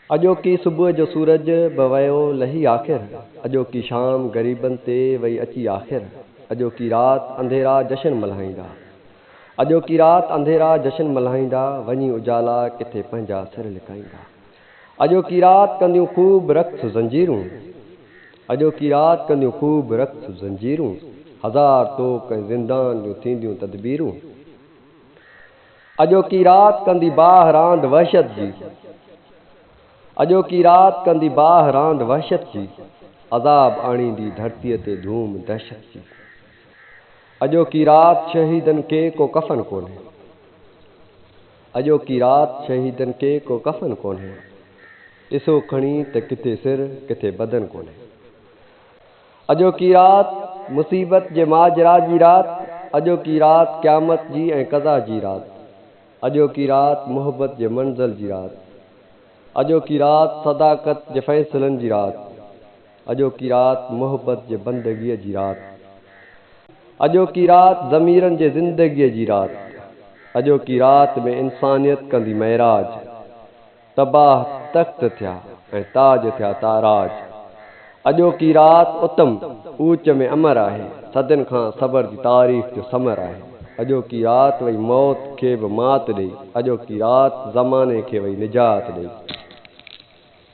अॼोकी सुबुह जो सूरज बवयो लही आख़िर, अॼोकी शाम ग़रीबनि ते वई अची आख़िर, अॼोकी राति अंधेरा जशन मल्हाईंदा, अॼोकी राति अंधेरा जशन मल्हाईंदा, वञी उजाला किथे पंहिंजा सिर लिकाईंदा। अॼोकी राति कंदियूं ख़ूब रक़्स ज़ंजीरूं, अॼोकी राति कंदियूं ख़ूब रक़्स ज़ंजीरूं, हज़ार तोक ऐं ज़िंदान जूं थींदियूं तदबीरूं। अॼोकी राति कंदी बाह रांदि वहशत जी, अॼोकी राति कंदी बाह रांदि वहशत जी, अज़ाब आणींदी धरतीअ ते धूम दहशत जी। अॼोकी राति शहीदनि खे को कफ़न कोन्हे, अॼोकी राति शहीदनि खे को कफ़न कोन्हे, ॾिसो खणी त किथे सिर किथे बदन कोन्हे। अॼोकी राति मुसीबत जे माजरा जी राति, अॼोकी राति क़यामत जी ऐं क़ज़ा जी राति, अॼोकी राति मुहबत जे मंज़िल जी राति, अॼोकी राति सदाकत जे फ़ैसिलनि जी राति, अॼोकी राति मुहबत जे बंदगीअ जी राति, अॼोकी राति ज़मीरनि जे ज़िंदगीअ जी राति, अॼोकी राति में इंसानियत कंदी महराज, तबाह तख़्त थिया ऐं ताज थिया ताराज। अॼोकी राति उतम ऊच में अमर आहे, सदियुनि खां सबर जी तारीफ़ जो समर आहे। अॼोकी राति वई मौत खे बि मात ॾेई, अॼोकी राति ज़माने खे वई निजात ॾेई।